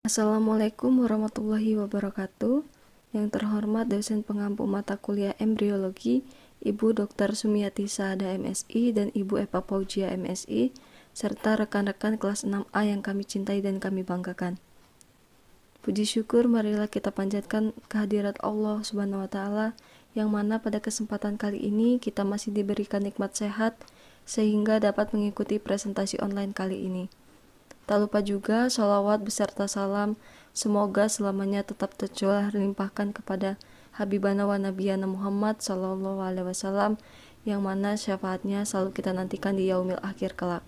Assalamualaikum warahmatullahi wabarakatuh. Yang terhormat dosen pengampu mata kuliah embriologi, Ibu Dr. Sumiati Saada MSI dan Ibu Eva Fauzia MSI, serta rekan-rekan kelas 6A yang kami cintai dan kami banggakan. Puji syukur marilah kita panjatkan kehadirat Allah Subhanahu wa Ta'ala, yang mana pada kesempatan kali ini kita masih diberikan nikmat sehat sehingga dapat mengikuti presentasi online kali ini. Tak lupa juga sholawat beserta salam semoga selamanya tetap tercurah limpahkan kepada Habibana wa Nabiyana Muhammad Sallallahu Alaihi Wasallam, yang mana syafaatnya selalu kita nantikan di yaumil akhir kelak.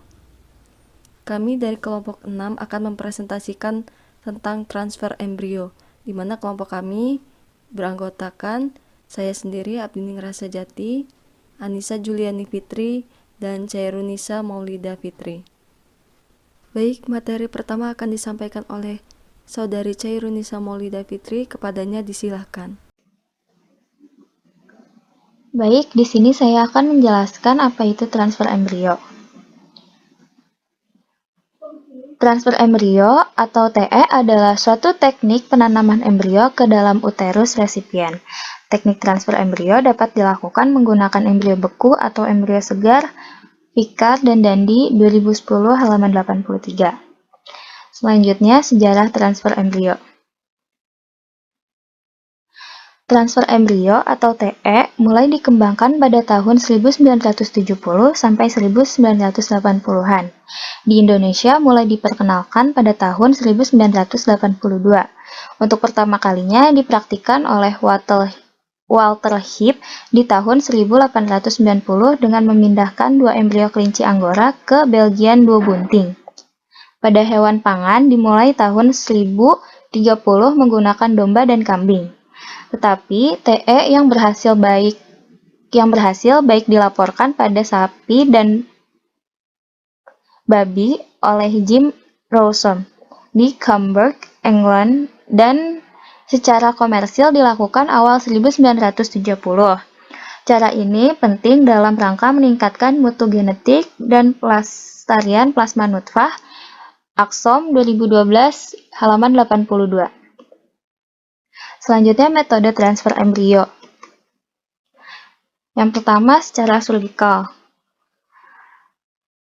Kami dari kelompok 6 akan mempresentasikan tentang transfer embrio, di mana kelompok kami beranggotakan saya sendiri Abdining Rasajati, Anissa Juliani Fitri, dan Cairunisa Maulida Fitri. Baik, materi pertama akan disampaikan oleh Saudari Cairunisa Maulida Fitri, kepadanya disilahkan. Baik, di sini saya akan menjelaskan apa itu transfer embrio. Transfer embrio atau TE adalah suatu teknik penanaman embrio ke dalam uterus resipien. Teknik transfer embrio dapat dilakukan menggunakan embrio beku atau embrio segar, Picard dan Dandi 2010 halaman 83. Selanjutnya, sejarah transfer embrio. Transfer embrio atau TE mulai dikembangkan pada tahun 1970 sampai 1980-an. Di Indonesia mulai diperkenalkan pada tahun 1982. Untuk pertama kalinya dipraktikkan oleh Walter Heep di tahun 1890 dengan memindahkan 2 embrio kelinci Anggora ke Belgian 2 bunting. Pada hewan pangan dimulai tahun 1030 menggunakan domba dan kambing. Tetapi TE yang berhasil baik dilaporkan pada sapi dan babi oleh Jim Rawson di Camberg, England, dan secara komersil dilakukan awal 1970. Cara ini penting dalam rangka meningkatkan mutu genetik dan pelestarian plasma nutfah. Aksom 2012 halaman 82. Selanjutnya, metode transfer embrio. Yang pertama, secara surgikal.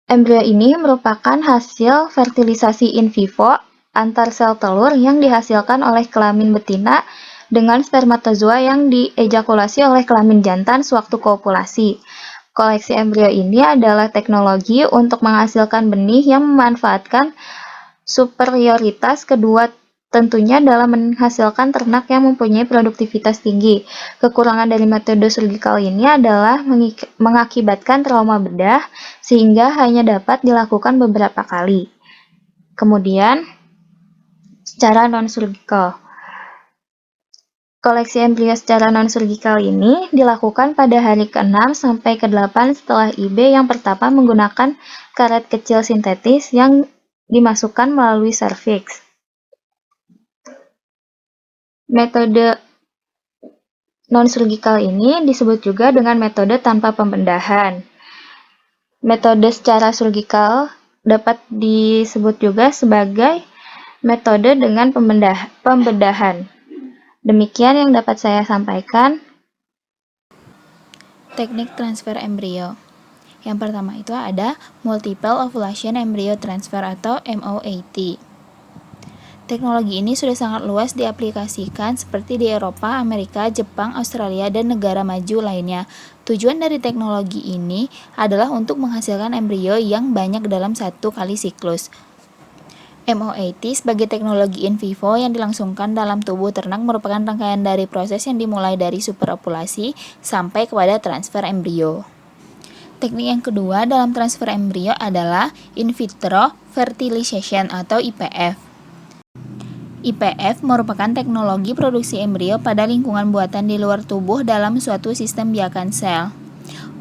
Embrio ini merupakan hasil fertilisasi in vivo antar sel telur yang dihasilkan oleh kelamin betina dengan spermatozoa yang diejakulasi oleh kelamin jantan sewaktu kopulasi. Koleksi embrio ini adalah teknologi untuk menghasilkan benih yang memanfaatkan superioritas kedua tentunya dalam menghasilkan ternak yang mempunyai produktivitas tinggi. Kekurangan dari metode surgikal ini adalah mengakibatkan trauma bedah sehingga hanya dapat dilakukan beberapa kali. Kemudian, secara non-surgikal. Koleksi embrio secara non-surgikal ini dilakukan pada hari ke-6 sampai ke-8 setelah IB yang pertama menggunakan karet kecil sintetis yang dimasukkan melalui serviks. Metode non-surgikal ini disebut juga dengan metode tanpa pembedahan. Metode secara surgikal dapat disebut juga sebagai metode dengan pembedahan. Demikian yang dapat saya sampaikan. Teknik transfer embrio. Yang pertama itu ada Multiple Ovulation Embryo Transfer atau MOAT. Teknologi ini sudah sangat luas diaplikasikan seperti di Eropa, Amerika, Jepang, Australia, dan negara maju lainnya. Tujuan dari teknologi ini adalah untuk menghasilkan embrio yang banyak dalam satu kali siklus. MOAT sebagai teknologi in vivo yang dilangsungkan dalam tubuh ternak merupakan rangkaian dari proses yang dimulai dari superopulasi sampai kepada transfer embrio. Teknik yang kedua dalam transfer embrio adalah in vitro fertilization atau IVF. IVF merupakan teknologi produksi embrio pada lingkungan buatan di luar tubuh dalam suatu sistem biakan sel.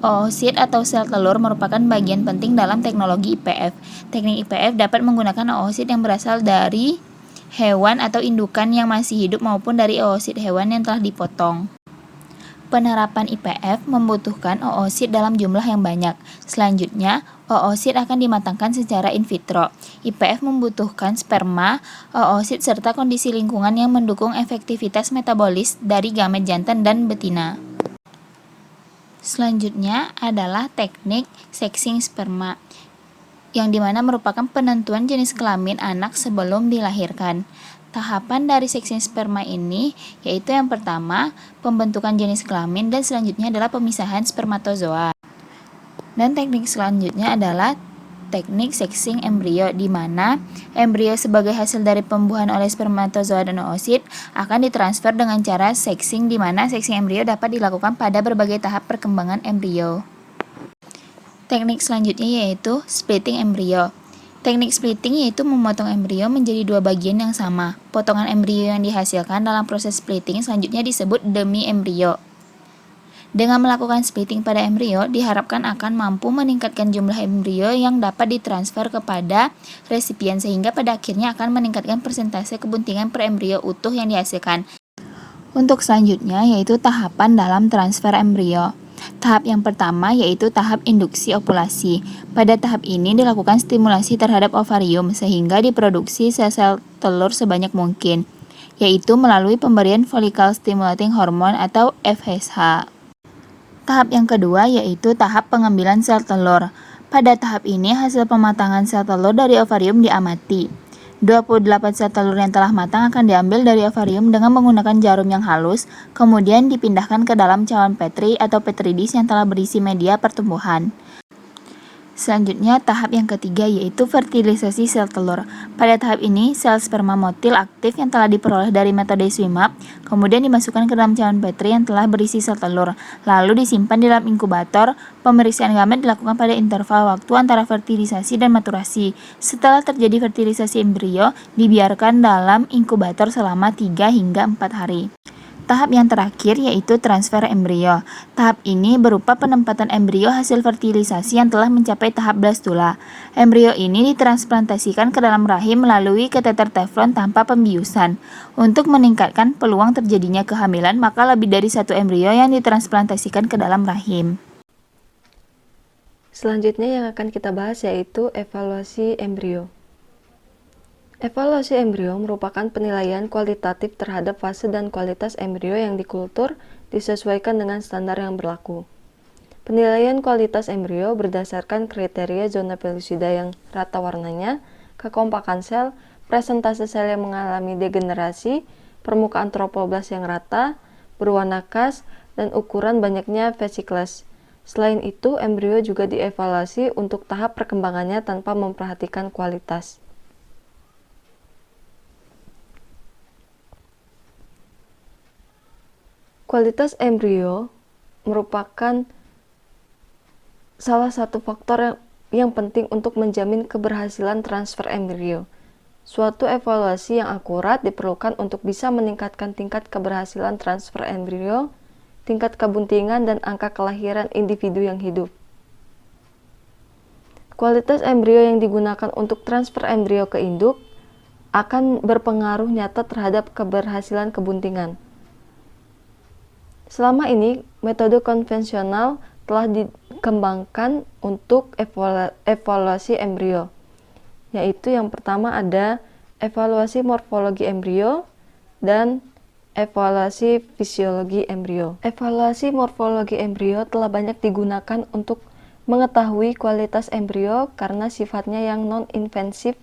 Oosit atau sel telur merupakan bagian penting dalam teknologi IVF. Teknik IVF dapat menggunakan oosit yang berasal dari hewan atau indukan yang masih hidup maupun dari oosit hewan yang telah dipotong. Penerapan IVF membutuhkan oosit dalam jumlah yang banyak. Selanjutnya, oosit akan dimatangkan secara in vitro. IPF membutuhkan sperma, oosit, serta kondisi lingkungan yang mendukung efektivitas metabolis dari gamet jantan dan betina. Selanjutnya adalah teknik sexing sperma, yang dimana merupakan penentuan jenis kelamin anak sebelum dilahirkan. Tahapan dari sexing sperma ini yaitu yang pertama, pembentukan jenis kelamin, dan selanjutnya adalah pemisahan spermatozoa. Dan teknik selanjutnya adalah teknik sexing embrio, di mana embrio sebagai hasil dari pembuahan oleh spermatozoa dan oosit akan ditransfer dengan cara sexing, di mana sexing embrio dapat dilakukan pada berbagai tahap perkembangan embrio. Teknik selanjutnya yaitu splitting embrio. Teknik splitting yaitu memotong embrio menjadi dua bagian yang sama. Potongan embrio yang dihasilkan dalam proses splitting selanjutnya disebut demi embrio. Dengan melakukan splitting pada embrio, diharapkan akan mampu meningkatkan jumlah embrio yang dapat ditransfer kepada resipien, sehingga pada akhirnya akan meningkatkan persentase kebuntingan per embrio utuh yang dihasilkan. Untuk selanjutnya yaitu tahapan dalam transfer embrio. Tahap yang pertama yaitu tahap induksi ovulasi. Pada tahap ini dilakukan stimulasi terhadap ovarium sehingga diproduksi sel-sel telur sebanyak mungkin, yaitu melalui pemberian follicle stimulating hormone atau FSH. Tahap yang kedua yaitu tahap pengambilan sel telur. Pada tahap ini hasil pematangan sel telur dari ovarium diamati. 28 sel telur yang telah matang akan diambil dari ovarium dengan menggunakan jarum yang halus, kemudian dipindahkan ke dalam cawan Petri atau Petri dish yang telah berisi media pertumbuhan. Selanjutnya, tahap yang ketiga yaitu fertilisasi sel telur. Pada tahap ini, sel sperma motil aktif yang telah diperoleh dari metode SWIMAP kemudian dimasukkan ke dalam cawan Petri yang telah berisi sel telur, lalu disimpan di dalam inkubator. Pemeriksaan gamet dilakukan pada interval waktu antara fertilisasi dan maturasi. Setelah terjadi fertilisasi embrio, dibiarkan dalam inkubator selama 3 hingga 4 hari. Tahap yang terakhir yaitu transfer embrio. Tahap ini berupa penempatan embrio hasil fertilisasi yang telah mencapai tahap blastula. Embrio ini ditransplantasikan ke dalam rahim melalui kateter teflon tanpa pembiusan. Untuk meningkatkan peluang terjadinya kehamilan, maka lebih dari satu embrio yang ditransplantasikan ke dalam rahim. Selanjutnya yang akan kita bahas yaitu evaluasi embrio. Evaluasi embrio merupakan penilaian kualitatif terhadap fase dan kualitas embrio yang dikultur disesuaikan dengan standar yang berlaku. Penilaian kualitas embrio berdasarkan kriteria zona pelusida yang rata warnanya, kekompakan sel, presentase sel yang mengalami degenerasi, permukaan trofoblast yang rata, berwarna khas, dan ukuran banyaknya vesicles. Selain itu, embrio juga dievaluasi untuk tahap perkembangannya tanpa memperhatikan kualitas. Kualitas embrio merupakan salah satu faktor yang penting untuk menjamin keberhasilan transfer embrio. Suatu evaluasi yang akurat diperlukan untuk bisa meningkatkan tingkat keberhasilan transfer embrio, tingkat kebuntingan, dan angka kelahiran individu yang hidup. Kualitas embrio yang digunakan untuk transfer embrio ke induk akan berpengaruh nyata terhadap keberhasilan kebuntingan. Selama ini, metode konvensional telah dikembangkan untuk evaluasi embrio, yaitu yang pertama ada evaluasi morfologi embrio dan evaluasi fisiologi embrio. Evaluasi morfologi embrio telah banyak digunakan untuk mengetahui kualitas embrio karena sifatnya yang non-invasif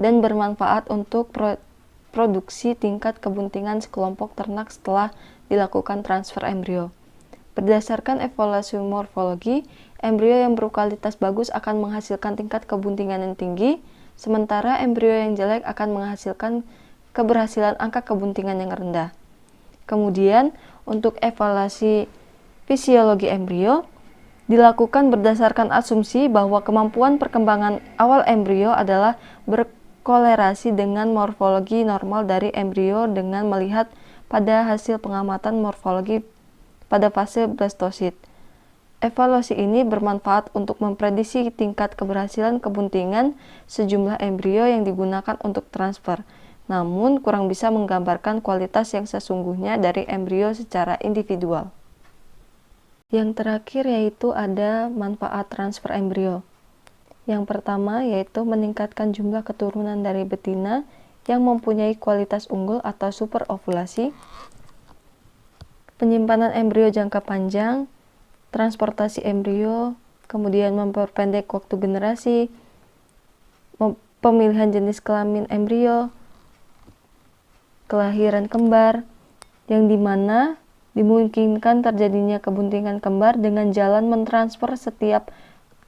dan bermanfaat untuk produksi tingkat kebuntingan sekelompok ternak setelah dilakukan transfer embrio. Berdasarkan evaluasi morfologi, embrio yang berkualitas bagus akan menghasilkan tingkat kebuntingan yang tinggi, sementara embrio yang jelek akan menghasilkan keberhasilan angka kebuntingan yang rendah. Kemudian, untuk evaluasi fisiologi embrio, dilakukan berdasarkan asumsi bahwa kemampuan perkembangan awal embrio adalah berkolerasi dengan morfologi normal dari embrio dengan melihat pada hasil pengamatan morfologi pada fase blastosit. Evaluasi ini bermanfaat untuk memprediksi tingkat keberhasilan kebuntingan sejumlah embrio yang digunakan untuk transfer, namun kurang bisa menggambarkan kualitas yang sesungguhnya dari embrio secara individual. Yang terakhir yaitu ada manfaat transfer embrio. Yang pertama yaitu meningkatkan jumlah keturunan dari betina yang mempunyai kualitas unggul atau superovulasi, penyimpanan embrio jangka panjang, transportasi embrio, kemudian memperpendek waktu generasi, pemilihan jenis kelamin embrio, kelahiran kembar, yang dimana dimungkinkan terjadinya kebuntingan kembar dengan jalan mentransfer setiap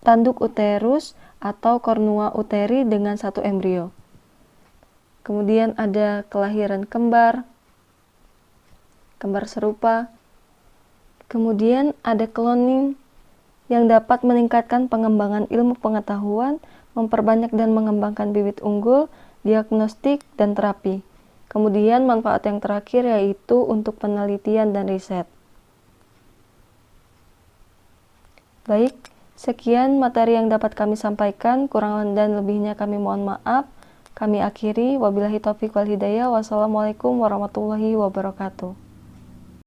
tanduk uterus atau kornua uteri dengan satu embrio. Kemudian ada kelahiran kembar serupa. Kemudian ada cloning yang dapat meningkatkan pengembangan ilmu pengetahuan, memperbanyak dan mengembangkan bibit unggul, diagnostik, dan terapi. Kemudian manfaat yang terakhir yaitu untuk penelitian dan riset. Baik, sekian materi yang dapat kami sampaikan, kurang dan lebihnya kami mohon maaf. Kami akhiri, wabillahi taufiq wal hidayah, wassalamualaikum warahmatullahi wabarakatuh.